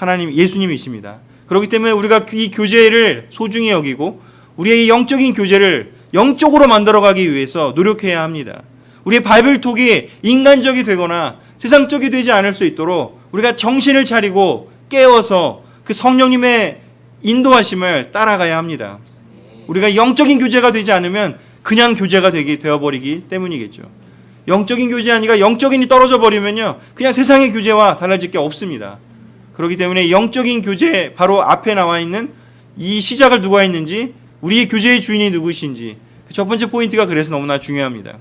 S1: 예수님이십니다. 그렇기 때문에 우리가 이 교제를 소중히 여기고 우리의 영적인 교제를 영적으로 만들어가기 위해서 노력해야 합니다. 우리의 바이블톡이 인간적이 되거나 세상적이 되지 않을 수 있도록 우리가 정신을 차리고 깨워서 그 성령님의 인도하심을 따라가야 합니다. 우리가 영적인 교제가 되지 않으면 그냥 교제가 되어버리기 때문이겠죠. 영적인 교제 아니라 영적인이 떨어져 버리면요, 그냥 세상의 교제와 달라질 게 없습니다. 그렇기 때문에 영적인 교제, 바로 앞에 나와 있는 이 시작을 누가 했는지, 우리의 교제의 주인이 누구신지, 첫 번째 포인트가 그래서 너무나 중요합니다.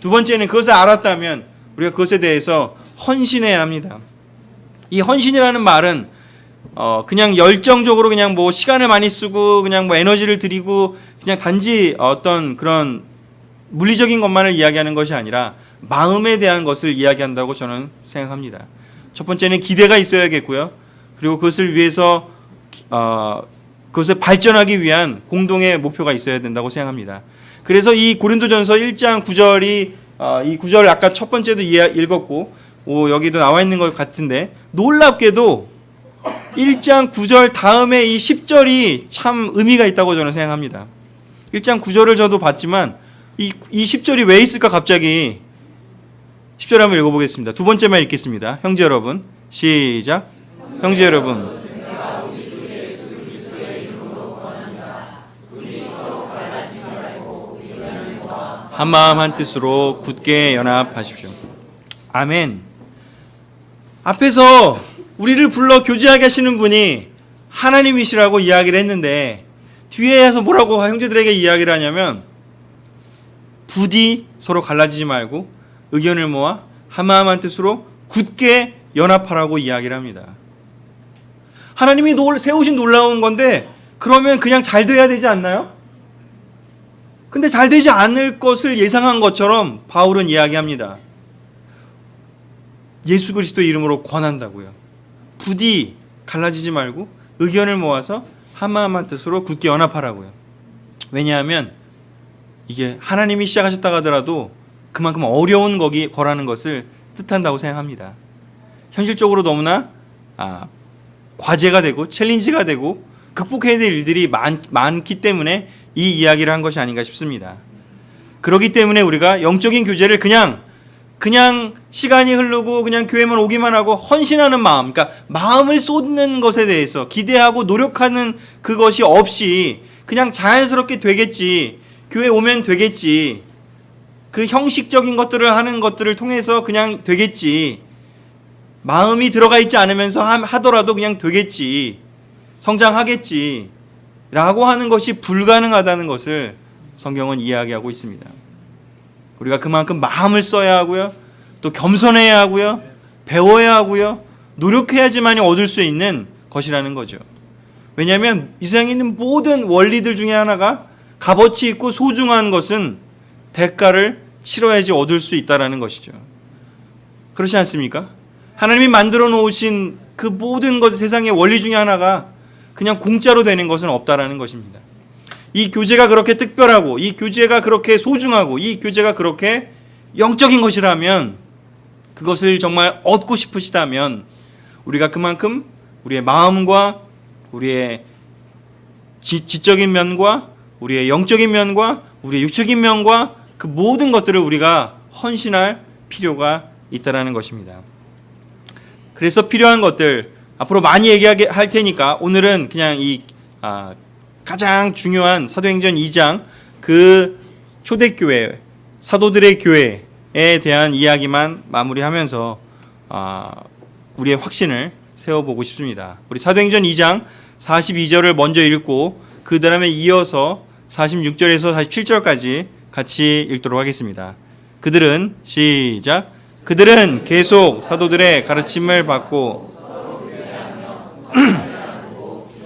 S1: 두 번째는 그것을 알았다면 우리가 그것에 대해서 헌신해야 합니다. 이 헌신이라는 말은 그냥 열정적으로 그냥 뭐 시간을 많이 쓰고 그냥 뭐 에너지를 들이고 그냥 단지 어떤 그런 물리적인 것만을 이야기하는 것이 아니라 마음에 대한 것을 이야기한다고 저는 생각합니다. 첫 번째는 기대가 있어야겠고요. 그리고 그것을 위해서 그것을 발전하기 위한 공동의 목표가 있어야 된다고 생각합니다. 그래서 이 고린도전서 1장 9절이 이 구절 아까 첫 번째도 읽었고 여기도 나와 있는 것 같은데, 놀랍게도 1장 9절 다음에 이 10절이 참 의미가 있다고 저는 생각합니다. 1장 9절을 저도 봤지만 이 10절이 왜 있을까 갑자기. 10절 한번 읽어보겠습니다. 두 번째만 읽겠습니다. 형제 여러분, 시작. 형제 여러분, 한마음 한뜻으로 굳게 연합하십시오. 아멘. 앞에서 우리를 불러 교제하게 하시는 분이 하나님이시라고 이야기를 했는데, 뒤에서 뭐라고 형제들에게 이야기를 하냐면 부디 서로 갈라지지 말고 의견을 모아 한마음 한뜻으로 굳게 연합하라고 이야기를 합니다. 하나님이 세우신 놀라운 건데 그러면 그냥 잘 돼야 되지 않나요? 근데 잘 되지 않을 것을 예상한 것처럼 바울은 이야기합니다. 예수 그리스도 이름으로 권한다고요. 부디 갈라지지 말고 의견을 모아서 한마음 한뜻으로 굳게 연합하라고요. 왜냐하면 이게 하나님이 시작하셨다고 하더라도 그만큼 어려운 거라는 것을 뜻한다고 생각합니다. 현실적으로 너무나 과제가 되고 챌린지가 되고 극복해야 될 일들이 많기 때문에 이 이야기를 한 것이 아닌가 싶습니다. 그렇기 때문에 우리가 영적인 교제를 그냥 시간이 흐르고 그냥 교회만 오기만 하고 헌신하는 마음, 그러니까 마음을 쏟는 것에 대해서 기대하고 노력하는 그것이 없이 그냥 자연스럽게 되겠지, 교회 오면 되겠지, 그 형식적인 것들을 하는 것들을 통해서 그냥 되겠지, 마음이 들어가 있지 않으면서 하더라도 그냥 되겠지, 성장하겠지 라고 하는 것이 불가능하다는 것을 성경은 이야기하고 있습니다. 우리가 그만큼 마음을 써야 하고요, 또 겸손해야 하고요, 배워야 하고요, 노력해야지만이 얻을 수 있는 것이라는 거죠. 왜냐하면 이 세상에 있는 모든 원리들 중에 하나가 값어치 있고 소중한 것은 대가를 치러야지 얻을 수 있다는 것이죠. 그렇지 않습니까? 하나님이 만들어 놓으신 그 모든 것, 세상의 원리 중에 하나가 그냥 공짜로 되는 것은 없다라는 것입니다. 이 교제가 그렇게 특별하고, 이 교제가 그렇게 소중하고, 이 교제가 그렇게 영적인 것이라면, 그것을 정말 얻고 싶으시다면 우리가 그만큼 우리의 마음과 우리의 지적인 면과 우리의 영적인 면과 우리의 육적인 면과 그 모든 것들을 우리가 헌신할 필요가 있다라는 것입니다. 그래서 필요한 것들 앞으로 많이 얘기하게 할 테니까 오늘은 그냥 이 가장 중요한 사도행전 2장 그 초대교회, 사도들의 교회에 대한 이야기만 마무리하면서 우리의 확신을 세워보고 싶습니다. 우리 사도행전 2장 42절을 먼저 읽고 그 다음에 이어서 46절에서 47절까지 같이 읽도록 하겠습니다. 그들은 시작. 그들은 계속 사도들의 가르침을 받고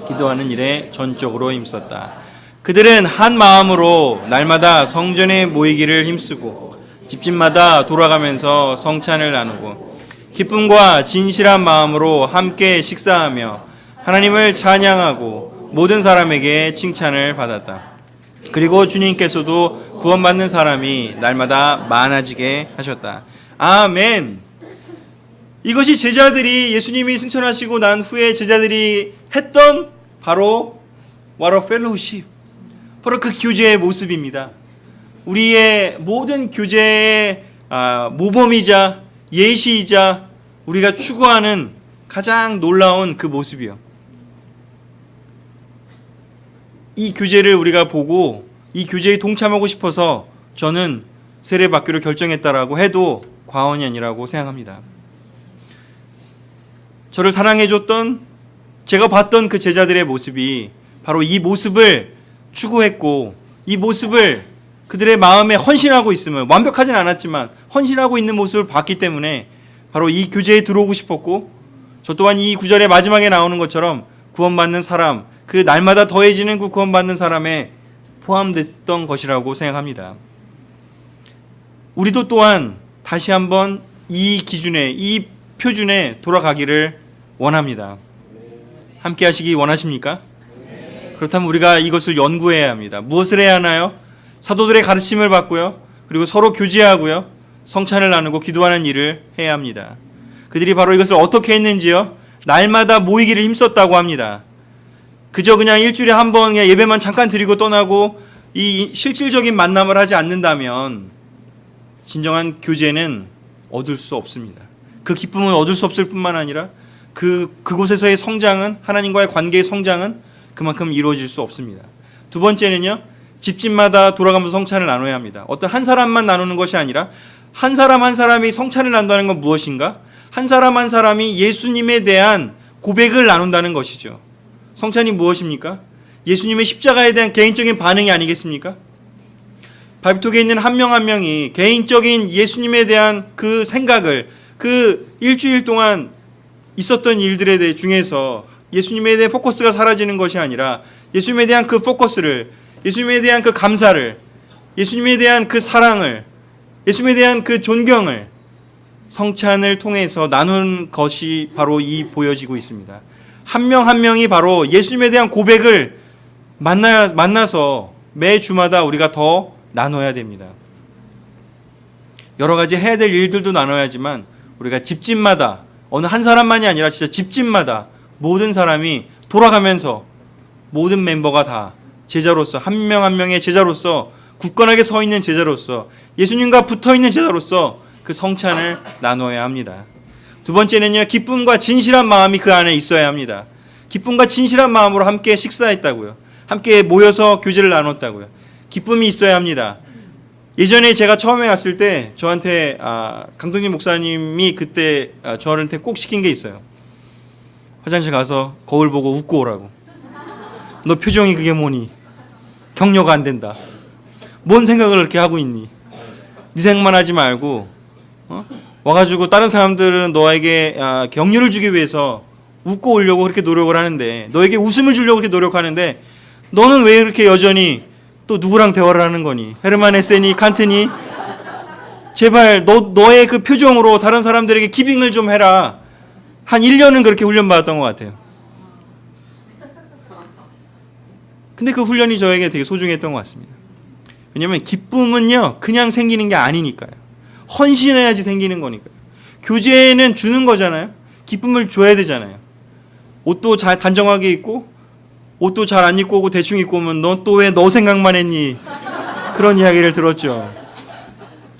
S1: 기도하는 일에 전적으로 힘썼다. 그들은 한 마음으로 날마다 성전에 모이기를 힘쓰고 집집마다 돌아가면서 성찬을 나누고 기쁨과 진실한 마음으로 함께 식사하며 하나님을 찬양하고 모든 사람에게 칭찬을 받았다. 그리고 주님께서도 구원받는 사람이 날마다 많아지게 하셨다. 아멘. 이것이 제자들이 예수님이 승천하시고 난 후에 제자들이 했던 바로 What a fellowship, 바로 그 교제의 모습입니다. 우리의 모든 교제의 모범이자 예시이자 우리가 추구하는 가장 놀라운 그 모습이요. 이 교제를 우리가 보고 이 교제에 동참하고 싶어서 저는 세례받기로 결정했다라고 해도 과언이 아니라고 생각합니다. 저를 사랑해줬던, 제가 봤던 그 제자들의 모습이 바로 이 모습을 추구했고 이 모습을 그들의 마음에 헌신하고 있음을, 완벽하진 않았지만 헌신하고 있는 모습을 봤기 때문에 바로 이 교제에 들어오고 싶었고, 저 또한 이 구절의 마지막에 나오는 것처럼 구원받는 사람, 그 날마다 더해지는 그 구원받는 사람에 포함됐던 것이라고 생각합니다. 우리도 또한 다시 한번 이 기준에, 이 표준에 돌아가기를 원합니다. 함께 하시기 원하십니까? 그렇다면 우리가 이것을 연구해야 합니다. 무엇을 해야 하나요? 사도들의 가르침을 받고요, 그리고 서로 교제하고요, 성찬을 나누고 기도하는 일을 해야 합니다. 그들이 바로 이것을 어떻게 했는지요? 날마다 모이기를 힘썼다고 합니다. 그저 그냥 일주일에 한 번 예배만 잠깐 드리고 떠나고 이 실질적인 만남을 하지 않는다면 진정한 교제는 얻을 수 없습니다. 그 기쁨은 얻을 수 없을 뿐만 아니라 그곳에서의 성장은, 하나님과의 관계의 성장은 그만큼 이루어질 수 없습니다. 두 번째는요, 집집마다 돌아가면서 성찬을 나눠야 합니다. 어떤 한 사람만 나누는 것이 아니라 한 사람 한 사람이 성찬을 나눈다는 건 무엇인가? 한 사람 한 사람이 예수님에 대한 고백을 나눈다는 것이죠. 성찬이 무엇입니까? 예수님의 십자가에 대한 개인적인 반응이 아니겠습니까? 바비톡에 있는 한 명 한 명이 개인적인 예수님에 대한 그 생각을, 그 일주일 동안 있었던 일들에 대해 중에서 예수님에 대한 포커스가 사라지는 것이 아니라 예수님에 대한 그 포커스를, 예수님에 대한 그 감사를, 예수님에 대한 그 사랑을, 예수님에 대한 그 존경을 성찬을 통해서 나눈 것이 바로 이 보여지고 있습니다. 한 명 한 명이 바로 예수님에 대한 고백을 만나서 매 주마다 우리가 더 나눠야 됩니다. 여러 가지 해야 될 일들도 나눠야지만 우리가 집집마다, 어느 한 사람만이 아니라 진짜 집집마다 모든 사람이 돌아가면서 모든 멤버가 다 제자로서, 한 명 한 명의 제자로서, 굳건하게 서 있는 제자로서, 예수님과 붙어 있는 제자로서 그 성찬을 나눠야 합니다. 두 번째는요, 기쁨과 진실한 마음이 그 안에 있어야 합니다. 기쁨과 진실한 마음으로 함께 식사했다고요. 함께 모여서 교제를 나눴다고요. 기쁨이 있어야 합니다. 예전에 제가 처음에 왔을 때 저한테 강동진 목사님이 그때 저한테 꼭 시킨 게 있어요. 화장실 가서 거울 보고 웃고 오라고. 너 표정이 그게 뭐니? 격려가 안 된다. 뭔 생각을 그렇게 하고 있니? 네 생각만 하지 말고 와가지고 다른 사람들은 너에게 격려를 주기 위해서 웃고 오려고 그렇게 노력을 하는데, 너에게 웃음을 주려고 그렇게 노력하는데 너는 왜 이렇게 여전히 또 누구랑 대화를 하는 거니? 헤르만 헤세니, 칸트니? 제발 너의 그 표정으로 다른 사람들에게 기빙을 좀 해라. 한 1년은 그렇게 훈련받았던 것 같아요. 근데 그 훈련이 저에게 되게 소중했던 것 같습니다. 왜냐하면 기쁨은요, 그냥 생기는 게 아니니까요. 헌신해야지 생기는 거니까요. 교제는 주는 거잖아요. 기쁨을 줘야 되잖아요. 옷도 잘 단정하게 입고 옷도 잘 안 입고 오고 대충 입고 오면 너 또 왜 너 생각만 했니? 그런 이야기를 들었죠.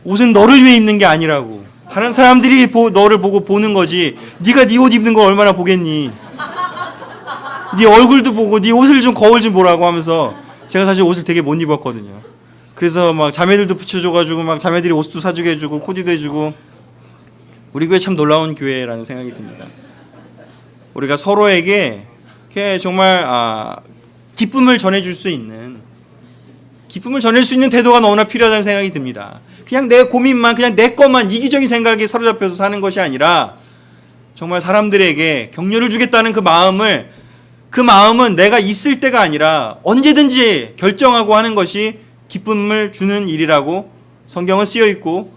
S1: 옷은 너를 위해 입는 게 아니라고. 다른 사람들이 너를 보고 보는 거지. 네가 네 옷 입는 거 얼마나 보겠니? 네 얼굴도 보고 네 옷을 좀 거울 좀 보라고 하면서 제가 사실 옷을 되게 못 입었거든요. 그래서 막 자매들도 붙여줘가지고 막 자매들이 옷도 사주게 해주고 코디도 해주고 우리 교회 참 놀라운 교회라는 생각이 듭니다. 우리가 서로에게 정말 기쁨을 전해줄 수 있는 기쁨을 전할 수 있는 태도가 너무나 필요하다는 생각이 듭니다. 그냥 내 고민만 그냥 내 것만 이기적인 생각에 사로잡혀서 사는 것이 아니라 정말 사람들에게 격려를 주겠다는 그 마음은 내가 있을 때가 아니라 언제든지 결정하고 하는 것이 기쁨을 주는 일이라고 성경은 쓰여 있고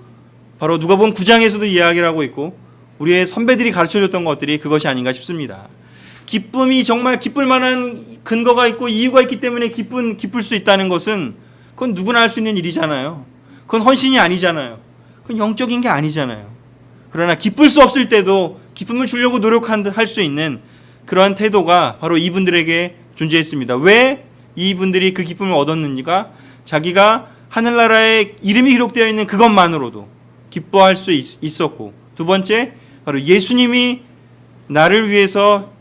S1: 바로 누가복음 9장에서도 이야기를 하고 있고 우리의 선배들이 가르쳐줬던 것들이 그것이 아닌가 싶습니다. 기쁨이 정말 기쁠 만한 근거가 있고 이유가 있기 때문에 기쁠 수 있다는 것은 그건 누구나 할 수 있는 일이잖아요. 그건 헌신이 아니잖아요. 그건 영적인 게 아니잖아요. 그러나 기쁠 수 없을 때도 기쁨을 주려고 노력할 수 있는 그러한 태도가 바로 이분들에게 존재했습니다. 왜 이분들이 그 기쁨을 얻었는지가 자기가 하늘나라에 이름이 기록되어 있는 그것만으로도 기뻐할 수 있었고 두 번째 바로 예수님이 나를 위해서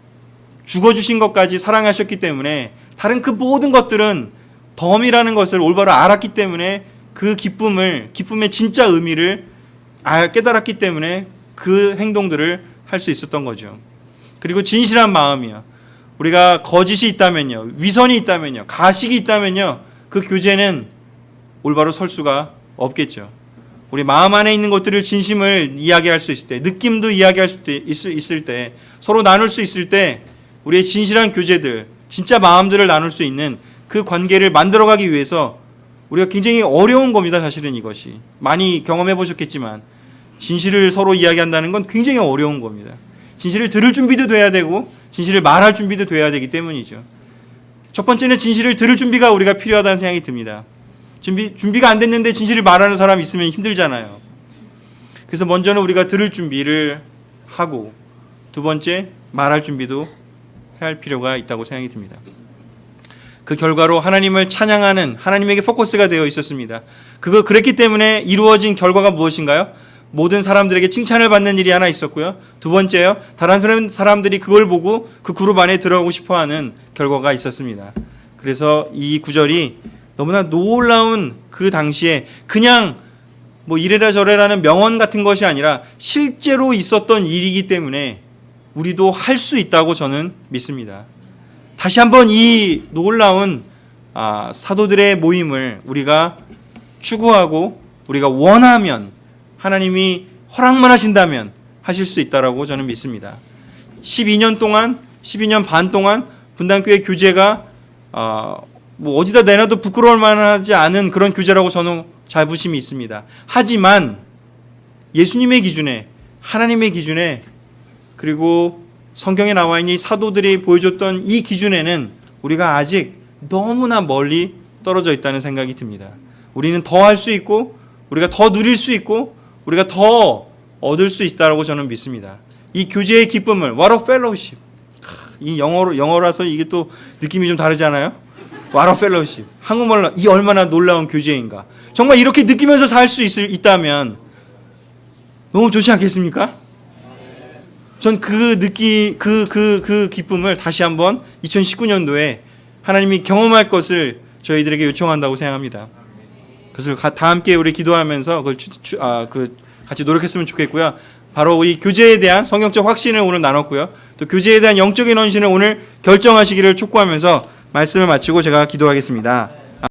S1: 죽어주신 것까지 사랑하셨기 때문에 다른 그 모든 것들은 덤이라는 것을 올바로 알았기 때문에 그 기쁨의 진짜 의미를 깨달았기 때문에 그 행동들을 할 수 있었던 거죠. 그리고 진실한 마음이요. 우리가 거짓이 있다면요, 위선이 있다면요, 가식이 있다면요, 그 교제는 올바로 설 수가 없겠죠. 우리 마음 안에 있는 것들을 진심을 이야기할 수 있을 때, 느낌도 이야기할 수 있을 때, 서로 나눌 수 있을 때 우리의 진실한 교제들, 진짜 마음들을 나눌 수 있는 그 관계를 만들어가기 위해서 우리가 굉장히 어려운 겁니다. 사실은 이것이 많이 경험해 보셨겠지만 진실을 서로 이야기한다는 건 굉장히 어려운 겁니다. 진실을 들을 준비도 돼야 되고 진실을 말할 준비도 돼야 되기 때문이죠. 첫 번째는 진실을 들을 준비가 우리가 필요하다는 생각이 듭니다. 준비가 안 됐는데 진실을 말하는 사람 있으면 힘들잖아요. 그래서 먼저는 우리가 들을 준비를 하고 두 번째 말할 준비도 해야 할 필요가 있다고 생각이 듭니다. 그 결과로 하나님을 찬양하는 하나님에게 포커스가 되어 있었습니다. 그랬기 때문에 이루어진 결과가 무엇인가요? 모든 사람들에게 칭찬을 받는 일이 하나 있었고요. 두 번째요. 다른 사람들이 그걸 보고 그 그룹 안에 들어가고 싶어하는 결과가 있었습니다. 그래서 이 구절이 너무나 놀라운 그 당시에 그냥 뭐 이래라 저래라는 명언 같은 것이 아니라 실제로 있었던 일이기 때문에 우리도 할 수 있다고 저는 믿습니다. 다시 한번 이 놀라운 사도들의 모임을 우리가 추구하고 우리가 원하면 하나님이 허락만 하신다면 하실 수 있다라고 저는 믿습니다. 12년 반 동안 분당교회 교제가 뭐 어디다 내놔도 부끄러울 만하지 않은 그런 교제라고 저는 자부심이 있습니다. 하지만 예수님의 기준에 하나님의 기준에 그리고 성경에 나와 있는 이 사도들이 보여줬던 이 기준에는 우리가 아직 너무나 멀리 떨어져 있다는 생각이 듭니다. 우리는 더 할 수 있고 우리가 더 누릴 수 있고 우리가 더 얻을 수 있다고 저는 믿습니다. 이 교제의 기쁨을 What a fellowship. 이 영어라서 이게 또 느낌이 좀 다르잖아요. What a fellowship. 한국말로 이 얼마나 놀라운 교제인가. 정말 이렇게 느끼면서 살 수 있다면 너무 좋지 않겠습니까? 전 그 기쁨을 다시 한번 2019년도에 하나님이 경험할 것을 저희들에게 요청한다고 생각합니다. 그것을 다 함께 우리 기도하면서 그걸 같이 노력했으면 좋겠고요. 바로 우리 교제에 대한 성경적 확신을 오늘 나눴고요. 또 교제에 대한 영적인 헌신을 오늘 결정하시기를 촉구하면서 말씀을 마치고 제가 기도하겠습니다.